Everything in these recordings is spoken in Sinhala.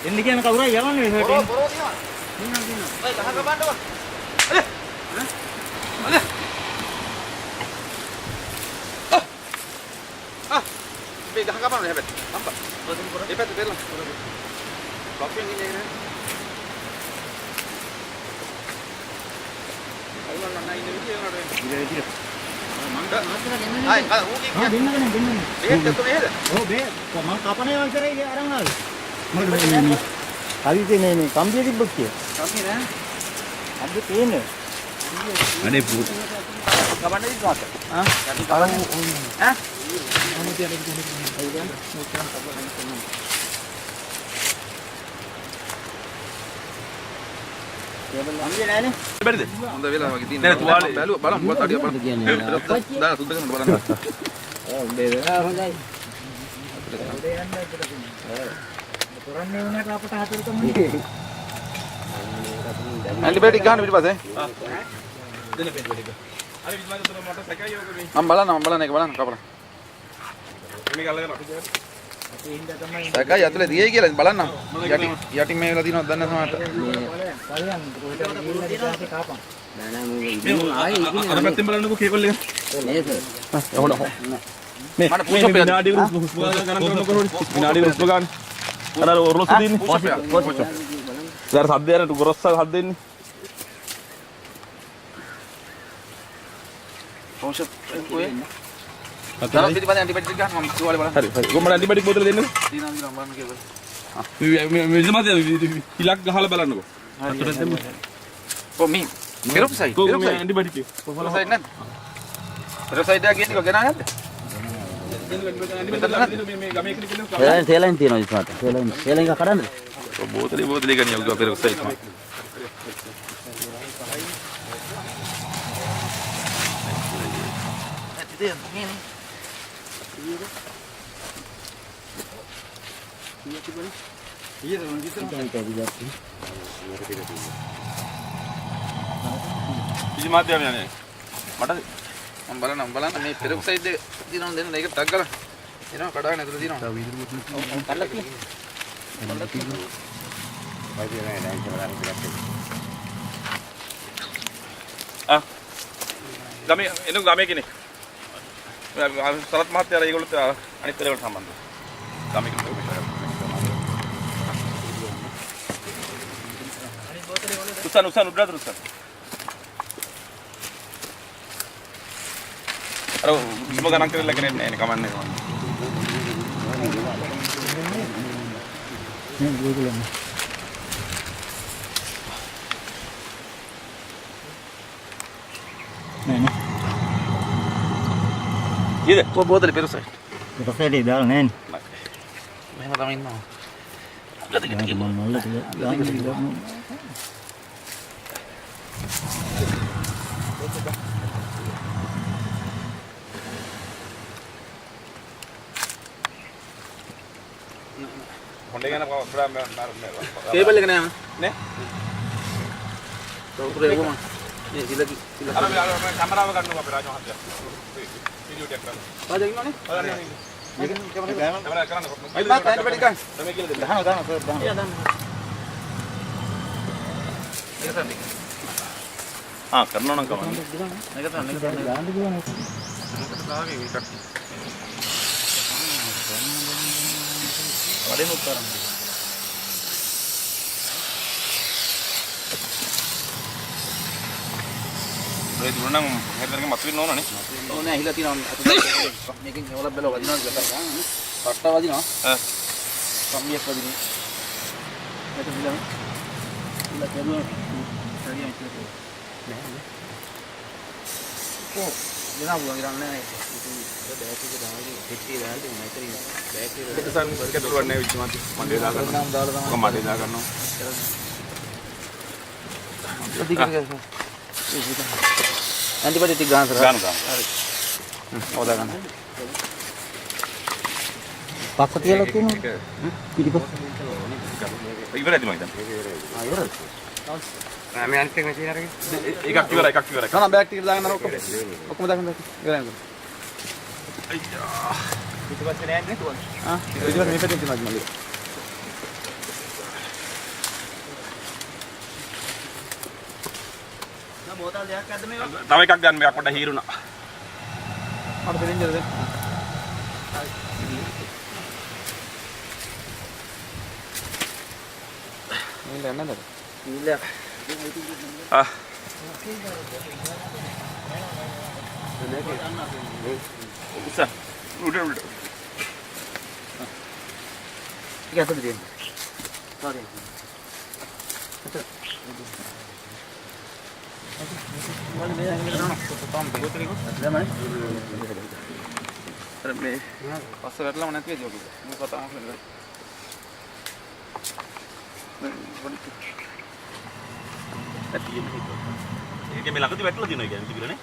එන්න කියන කවුරුයි යවන්නේ හොටෙන්. මේ ගහ කපන්න හැබැයි. අම්පා. මේ පැත්ත දෙන්න. බ්ලොක් එකෙන් ඉන්නේ නේද? අයියෝ නෑ ඉන්නේ විදිය නේද? මං මාත්‍රා දෙන්නේ. ආයි ඌගේ කියන්නේ. දෙන්නගෙන. බේත් එක්ක නේද? ඔව් බේත්. මං කපනේ වන්තරේ අරන් ආවේ. මම හරිද මේ කම්බිය තිබ්බොත් කිය. කම්බිය නෑ. අද තියෙන්නේ. අනේ පුත්. කපන්නේ ඉස්සත්. ආ? යටි කපන්නේ. ඈ? අමුතියට කියන්නේ. අයියන් මොකක්ද කපන්නේ? අම්බිය නෑනේ. බැරිද? හොඳ වෙලා වගේ තියෙන. නෑ තුවාලේ බැලුවා බලමු මොකක්ද අඩිය බලන්න. දාලා සුද්ධ කරන්න බලන්න. ඔව් උඹේ වෙලා හොඳයි. උඩේ යන්න අපිට තියෙනවා. කරන්නේ වුණාට අපට හතරකම නෙවෙයි. ඇන්ටිබයොටික් ගන්න පිටිපස්සේ. දෙන්න පෙන්නට. අර විශ්වාසතර මට සැකයි යෝග මේ. මම බලන්න ඒක බලන්න කපලා. මේක අල්ලගෙන අපි ගියා. අපි හින්දා තමයි සැකයි ඇතුලේ දියේ කියලා බලන්න. යටි මේ වෙලා තියෙනවද දන්නේ නැහැ සමහරට. බලයන් කොහෙද ගිහිල්ලා ඉතින් කාපන්. නෑ නෑ මේ ආයේ ඉන්නේ. අර පැත්තෙන් බලන්නකෝ කේබල් එක. නේද? හොඳ. මේ මට පුෂප් එක විනාඩි හුස්ම ගණන් කරනකොට විනාඩි හුස්ම ගන්න. අර ඔරලොස් දින්නේ. දැන් සද්දයට ගොරස්සා හද දෙන්නේ. පුෂප් කොයි? දාලා පිටිපස්සේ ඇන්ටිබයොටික් ගන්න මම තුවාලේ බලන්න. හරි හරි. කොහමද ඇන්ටිබයොටික් බෝතල දෙන්නේ? දිනා බලන්න කියලා. මේ විසමද හිලක් ගහලා බලන්නකෝ. අතට දෙන්න. කොමි පෙරොක්සයිඩ් කොහොමද ඇන්ටිබයොටික්? පෙරොක්සයිඩ් නැද්ද? පෙරොක්සයිඩ් එක කියන්නේ ගෙනා නැද්ද? මේ ගමේ කෙනෙක් ඉන්නවා. තේලෙන් තියෙනවා ඉස්සරහට. තේලෙන් එක කඩන්නද? බෝතලේ ගන්නේ යුග පෙරොක්සයිඩ් තමයි. ඉතින් මේ කිසි මාධ්‍යයක් නෑ. මට මම බලන්න මේ පෙරොක්සයිඩ් එක දිනන දෙන්න ඒක ටග් ගලා එනවා කඩාගෙන ඇතුලේ දිනනවා. තව වීදුරු මුත් කල්ලක් ආ ගමේ එන ගමේ කෙනෙක්. සරත් මහත්තයා ඒගොල්ලොත් අනිත් පෙරේකට සම්බන්ධයි. ගමේ කෙනෙක්. උසන් උඩට උසන්. අර උස්ම ගණන් කරලා කෙනෙක් නෑ නේ කමන්නේ කමන්නේ. ඊද බෝතලේ පෙරොක්සයිඩ්. පෙරොක්සයිඩ් එක දාලා නෑනේ. මෙහෙම තමයි ඉන්නවා. කොණ්ඩේ ගන්න පොඩ්ඩක් කේබල් එක නෑ නේ. උඩේ එවුම. මේ සිලකි අර කැමරාව ගන්නවා අපේ රාජ මහත්තයා. වීඩියෝ ටෙක් කරන්න. රාජා ඉන්නවනේ. මේක කැමරා කරන්න කොහොමද? මයි මාත් ඇන්ටිබයොටික් ගන්න. තමයි කියලා දෙන්න. දානවා සර් දානවා. ආ කරනවා නම් කමන්නේ. මේක තමයි ගාන්න පුළුවන්. දාගේ මේ කට්ටි. වඩේන උත්තරම්. ඒ දුරනම් හැදෙරගෙන මතුවෙන්න ඕනනේ. ඕනේ ඇහිලා තියෙනවා. මේකෙන් හොලක් බැලුවා වදිනවා කියලා ගන්න. පට්ට වදිනවා. කම්බියක් වදිනවා. ඒක දිලා. ඉල්ල කරුවා. හරියම කියලා. නෑ. ඕ දෙනා බුලන් ගන්නේ ඉතින් බෑටරි එක දාලා පිටේ දාලා දෙන්න ඉතින් බෑටරි ඒක සම් කැටුවක් නැහැ විච් මන්දේ දා ගන්නවා. නම් දාලා තමයි කොහොම මඩේ දා ගන්නවා. ඇන්ටිබයොටික් ගන්න සර්. ගන්න ගන්න. හරි. හොදා ගන්න. පස්ස කියලා තියෙනවා. පිටිපස්ස. ඉවරයිද මම හිතන්නේ. ඉවරද? මේ අනිත් එක මෙතන අරගෙන. එකක් ඉවරයි එකක් ඉවරයි. කන බෑග් ටික දාගෙන ඔක්කොම දාගන්න. ඉවරයි. ඊට පස්සේ නෑ නේ තුන. ඊට පස්සේ මේ පැත්තෙන් තියෙනවා මල්ලි. නෑ බෝතල් දෙකක් අද්ද මේක. තව එකක් ගන්න මේක පොඩ්ඩක් හීරුණා. මට දෙන්නේ දෙන්න. නීල නැන්නද? නීල. ආ. උස. උඩ. ටික අතට දෙන්න. සෝරි. මම මේ ඇඟිල්ල දානවා. තොම් බෝතලෙක. දැමයි. අර මේ පස්ස වැටලම නැති වෙයි ඔක. මේ කතාවක් නෙවෙයි. ඒක මේ ළඟදී වැටලා තියෙනවා කියන්නේ තිබිලා නේ.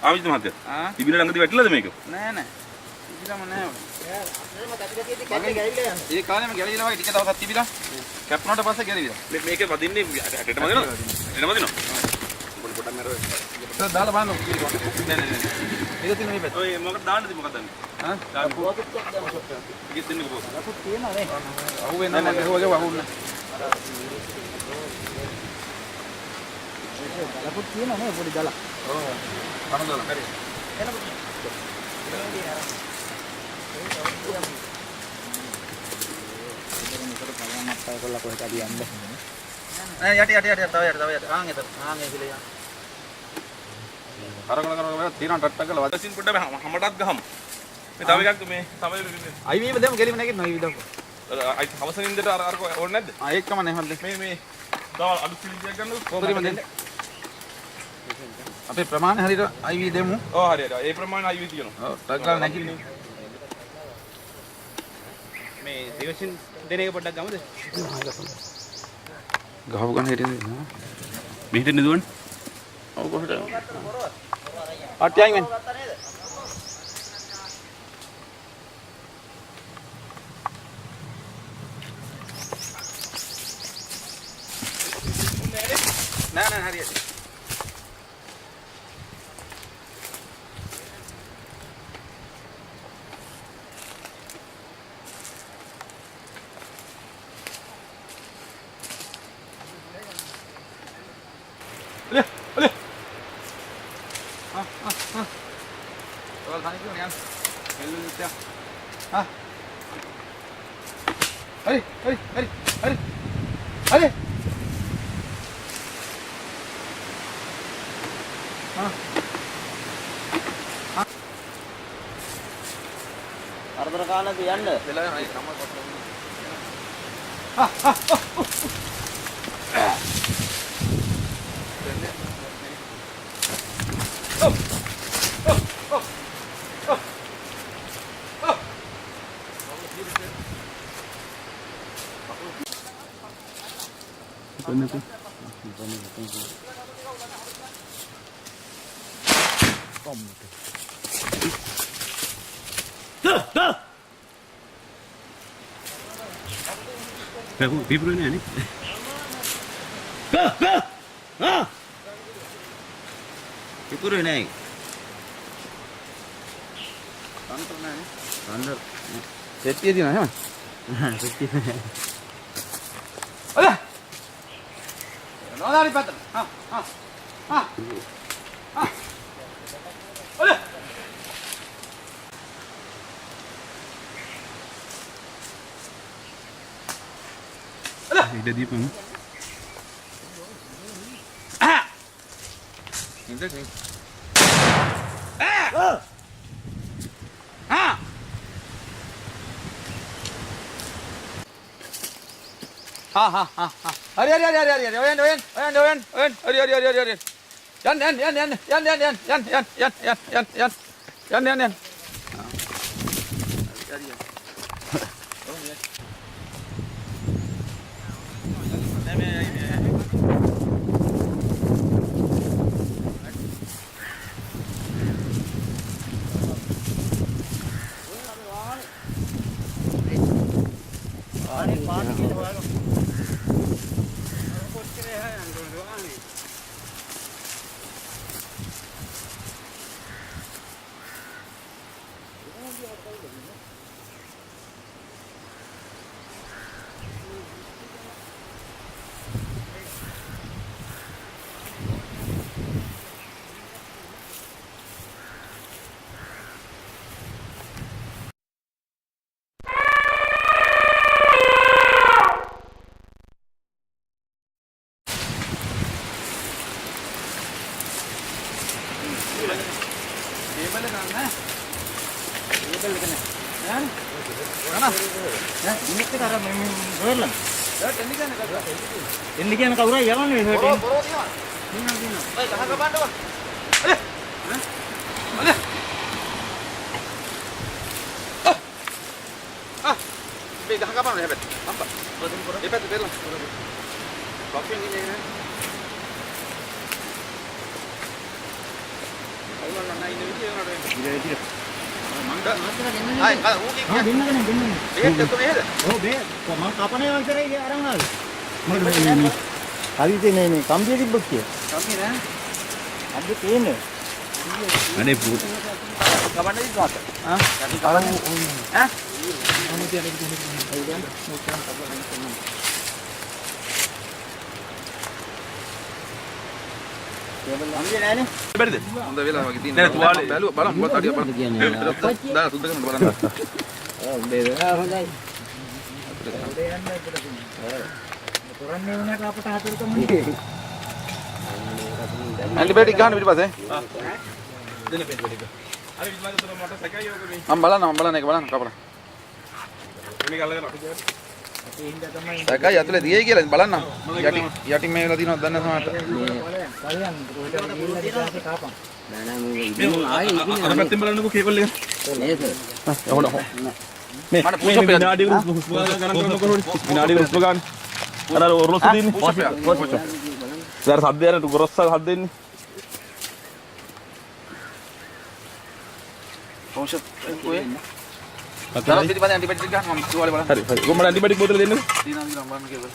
ආවිද මහත්තයා. තිබිලා ළඟදී වැටලාද මේක? නෑ නෑ. තිබිලාම නෑ ඔය. ඒ කාලේම ගැලවිලා වගේ ටික දවසක් තිබිලා කැප්පුණාට පස්සේ ගැලවිලා. මේක වදින්නේ ඇටටම දෙනවා. එනම දෙනවා. පොඩ්ඩක් මර. ඒක දාලා බලන්න. නෑ නෑ නෑ. මේක තියෙන මේ පැත්ත. ඔය මොකක්ද දාන්නද මොකක්ද දන්නේ? හා? ඒක දෙන්නේ කොහොමද? ලකුත් තියෙනවා නේ. අහුවෙන්නේ නැහැ මම ඒකෝ අහුවෙන්නේ. ලකුත් තියෙනවා නේ පොඩි දාලා. ඔව්. කන දාලා. හරි. එනකොට. යටි තව ආන් එතන ආන් ඒ කියලා කරගෙන තිරන් ටට්ටක් කරලා වදසින් පොඩ්ඩක් හැමටත් ගහමු. මේ තව එකක් මේ තමයි අයිවීම දෙමු ගෙලිම නැගිටිනවා ඊ විදක්. අයි අවසනින්දට අර ඕනේ නැද්ද? ඒකම නේ හොඳ. මේ තව අලුත් සිලියක් ගන්නකො කොහොමද දෙන්නේ? අපේ ප්‍රමාණය හරියට අයිවී දෙමු. ඔව් හරි හරි. ඒ ප්‍රමාණය අයිවී තියෙනවා. ඔව් ටක් ගාලා නැගිටින්න. මේ දිවසින් දෙන එක පොඩ්ඩක් ගමුද? ගහව ගන්න හිටින්නේ නේ. මෙහෙට නෙදුවන්නේ. ඔව් කොහෙද? අට්ටියන් වෙන්න. නෑ හරියට. ඔලේ. ඔයාලා කන්නේ කියෝනේ යන්න. මෙල්ලුන් ඉත්තා. හරි. අරදර කාලෙක යන්න. වෙලා හරි තමයි කොට. People in any. ඉතුරු නෑ. අන්තර නෑනේ. අnder සෙට්ටිය දිනවා එහෙම. සෙට්ටි. ඔය. නෝනාරි පැත්ත. ඔය. ඉඩ දීපන්. ඉන්දේ. හරි. යන්න. එන්න කියන කවුරු හරි යවන්නේ හර්ට් ඔව් බේ මම කපනේ වන්තරේ ඉතින් අරන් ආවේ හරි ඉතින් මේ කම්බිය තිබ්බොත් කිය. කම්මි නෑ අද තියෙන්නේ. අනේ පුත් කපන්න ඉස්සත් ආ අරන් ඈ කම්මි නෑනේ බැරිද හොඳ වෙලා වගේ තියෙනවා. නෑ තුවාලේ බැලුවා බලමු මොකක්ද අඩිය බලන්න. දාලා සුද්ධ කරන්න බලන්න. උඹේ වෙලා හොඳයි උඩේ යන්න ඉතල තොරන්නේ වුණාට අපට හතරකම නේ ඇන්ටිබයොටික් ගන්න පිටිපස්සේ. දෙන්න පෙන්න ටික අර විශ්වාස තුන මට සැකයි යෝක මේ මම බලන්න ඒක බලන්න කපලා. මේක අල්ලගෙන අපි ගියා ඒ හින්දා තමයි සැකයි ඇතුලේ දියයි කියලා බලන්න. යටින් මේ වෙලා තියෙනවද දන්නේ නැහැ සමහරට. බලයන් රෝඩට ගිහිල්ලා ඉතින් කාපන් නෑ නෑ අර පැත්තෙන් බලන්නකෝ කේබල් එක නේද හොඳ මේ මට පුෂ් අප් එකක් විනාඩි හුස්ම ගණන් කරනකොට විනාඩි හුස්ම ගන්න අර ඔරලොස් දෙන්නේ සර් සද්ද යන ගොරස්ස හද දෙන්නේ පුෂ් අප් ඔය දාලා පිටිපස්සේ ඇන්ටිබයොටික් ගන්න මම තුවාලේ බලන්න. හරි හරි කොහමද ඇන්ටිබයොටික් බෝතල දෙන්නේ දිනවා බලන්න කේබල්.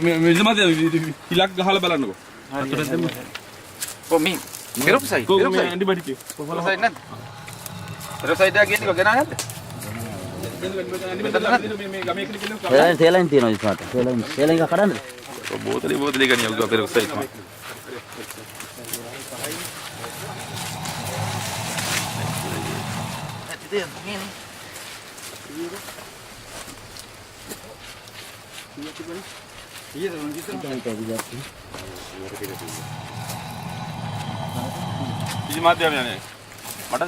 මේ ඉල්ලමද හිලක් ගහලා බලන්නකෝ හරි. කොහොමද? පෙරොක්සයිඩ්. කොහොමද ඇන්ටිබයොටික් පෙරොක්සයිඩ් නැද්ද? පෙරොක්සයිඩ් එක කියන්නේ ගෙනා නැද්ද? මේ ගමේ කෙනෙක් ඉන්නවා තේලයින් තියෙනවා ඉස්සරහට. තේලයින් එක කඩන්නද? බෝතලේ ගනියව ගා පෙරොක්සයිඩ් තමයි කිසි මාධ්‍යයක් නෑ මට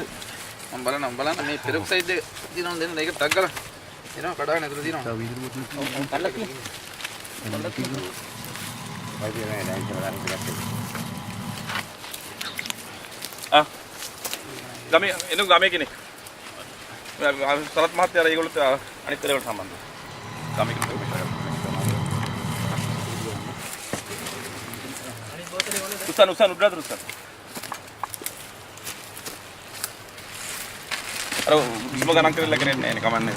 මම බලන්න මේ පෙරොක්සයිඩ් එක දිනන දෙන්න ඒක ටග් ගලා එනවා කඩාගෙන ඇතුලේ දිනනවා. ගමේ එන ගමේ කෙනෙක් සරත් මහත්තයා ඒගොල්ලොත් අනිත් පෙරේකට සම්බන්ධයි ගමේ කෙනෙක් උස්සන් උඩට උස්සන් අර විස්ම ගණන් කරලා කෙනෙක් නෑ නේ කමන්නේ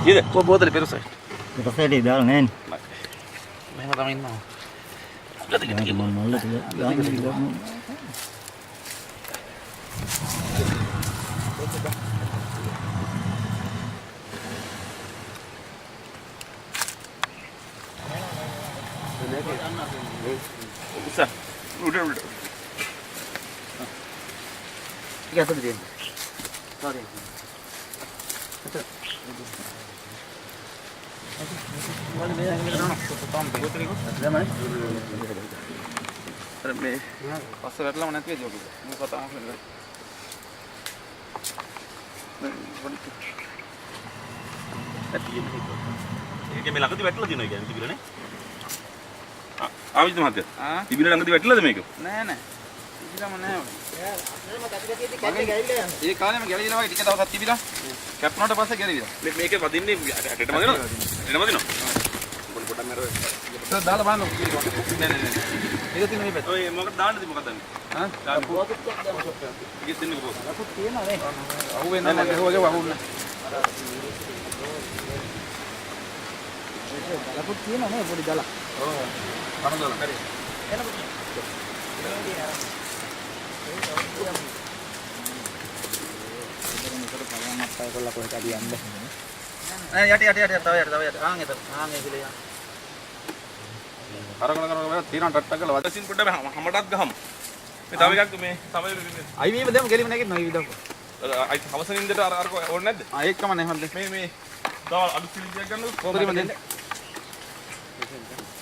ඊද බෝතලේ පෙරොක්සයිඩ්. පෙරොක්සයිඩ් දාලා නෑනේ. මෙහෙම තමයි ඉන්නවා. උස්සන් උඩට ඒක අතට දෙන්න sorry වල මේ හැංගිලා දානවා බෝතලේ අර මේ පස්ස වැටලම නැති වෙයි ඔක. මොකක් කතාවක් නේද? ඒකේ මේ ළඟදී වැටලා දිනවා කියන්නේ තිබිලා නේ ආවිද මහත්තයා ආ තිබිලා ළඟදී වැටලාද මේක නෑ නෑ. ඉතිලම නෑ. යන්නේ ඒ කාලෙම ගැලවිලා වගේ ටික දවසක් තිබිලා කැප්පුණාට පස්සේ ගැලවිලා. මේකේ වදින්නේ ඇටටම දෙනවා එනම දෙනවා පොඩි මර ඒක දාලා බලන්න. නෑ නෑ නෑ. ඒක තියෙන මේ පැත්ත. ඔය මොකක්ද දාන්නද මොකක්ද දන්නේ ආ? දාන්න පොතක් ඒක දෙන්නකෝ පොත ලකුත් තියෙනවා නේ අහුවෙන්නේ නැහැ මගේ හොගේ වහුන්නේ. ලකුත් තියෙනවා නේ පොඩි දලක් ඔව්. කන දාලා. හරි. ඈ යටි තව යට. ආන් එතන. ආන් ඒකලේ. අරගෙන තියෙනවා ටට්ටක් කරලා වදසින් පොඩ්ඩක් හමටත් ගහමු මේ තව එකක් මේ තමයි අයිවීම දෙමු ගෙලිම නැගිටිනවා ඊ විදිහට. අයි අවසනින් දෙට අර ඕනේ නැද්ද? ඒක කමන්නේ මල්ලි. මේ තව අලුත් සිලින්ඩරයක් ගන්නකො. කොහොමද දෙන්නේ?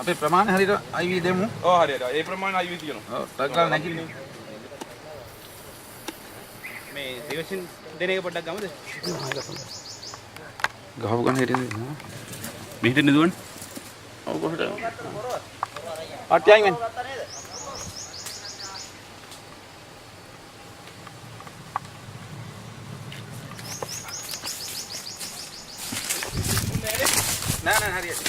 අපේ ප්‍රමාණය හරියට IV දෙමු. ඔව් හරි. ඒ ප්‍රමාණය IV තියෙනවා. ඔව් ටක් ගාලා නැගිටින්න. මේ දිවසින් දෙන එක පොඩ්ඩක් ගමුද? ගහව ගන්න හිටින්නේ. මෙහෙට නෙදුවන්නේ. ඔව් කොහෙද? අට්ටියන් වෙන. නෑ හරියට.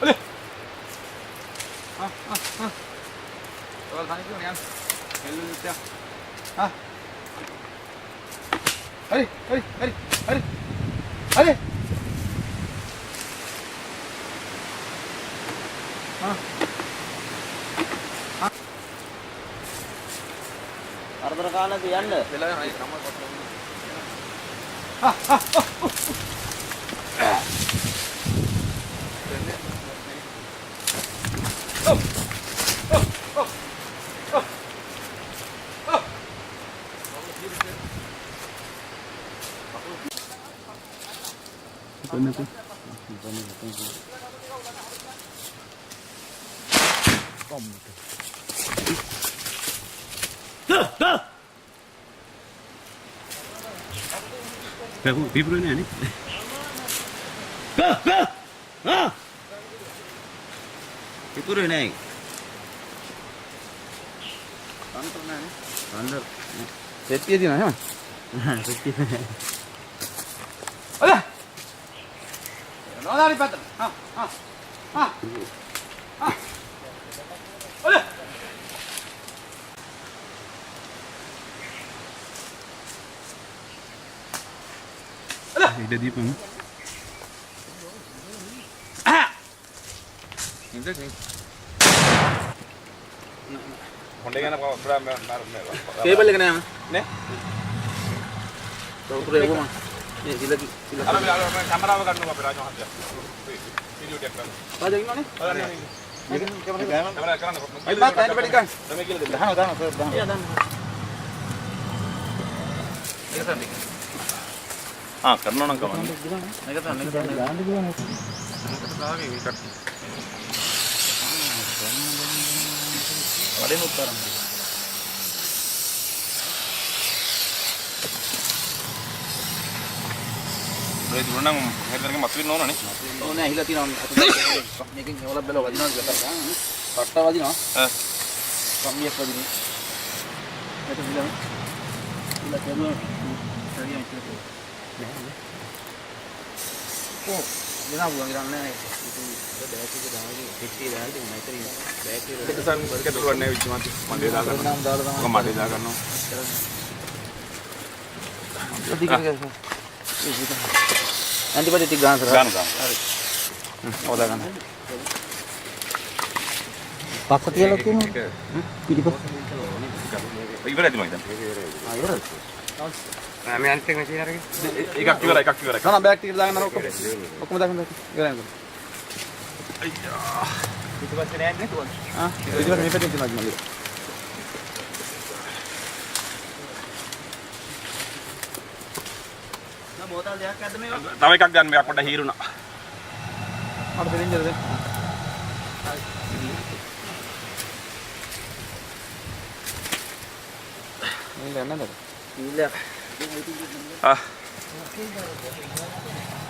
ඔලේ. ඔයාලා කන්නේ කියන්නේ යන්න. මෙල්ලුනේ ඉතියා. හරි. අරතර කාලෙද යන්න. වෙලා හරි තමයි කොට. Kamu bibro ini ani? ඉතුරු නෑ. අන්තර නෑනේ. අnder. සෙට්ටිය දිනා එහෙම. සෙට්ටිය. ඔය. නෝදාරි පැත්ත. ඔය. Ida dipun. ඉන්දේ. Hondai kan apa? Cable එක නෑම. නේ? උතුරේ කොහොම? මේ සිලකි. අර කැමරාව ගන්නවා අපේ රාජ මහත්තයා. වීඩියෝ ටෙක් කරනවා. රාජ ඉන්නවනේ? මේක කැමරා කරන්න. අයිත් මාත් ඇන්ටි පැටි ගන්න. තමයි කියලා දෙන්න. දානවා සර් දානවා. එයා දන්න. ඒක තමයි. කරනවා නම් කවන්නේ. මේක තමයි. දාන්න පුළුවන්. මේකට දාගේ විකට. වඩේම උත්තරම්. ඒ දුන්නා නම් හැදෙරගේ මත වෙන්න ඕනනේ. ඕනේ ඇහිලා තියෙනවා. මේකෙන් හොලක් බැලුවා වදිනවා කියලා ගන්න. පට්ට වදිනවා. කම්මියක් වදිනවා. ඒක විලම. ඉල කරුවා. හරියම කියලා. ඕ දෙනවා ගිරන්නේ නැහැ. ඒක බෑටරි එක දාගෙන පිටි දාලා මයිතරි බෑටරි එක සන් එක දුරන්නේ නැහැ විච් මාත් මණ්ඩේ දා ගන්නවා. නම් දාලා තමයි. ඔක මණ්ඩේ දා ගන්නවා. ඇන්ටිබයොටික් ටික ගන්න සර්. ගන්න. හරි. හොදා ගන්න. පස්ස තියලා තියෙනවා. පිටිපස්ස. ඉවරයිද මං දැන්? ඉවරයි. මේ අනිත් එක මෙතන අරගෙන. එකක් ඉවරයි. නෝ බෑග් ටික දාගෙන ඔක්කොම. ඔක්කොම දාගෙන ඉවරයි. අයියා. පිටිපස්සේ නෑ නේද? ඉතින් මේ පැත්තෙන් තියෙනවා මල්ලි. නෑ බෝතල් දෙකක් ඇද්ද මේවා? තව එකක් ගන්න මෙයා පොඩ්ඩක් හීරුණා. මට දෙලින්ජර් දෙන්න. මේ ගන්නද? කීලයක්. ආ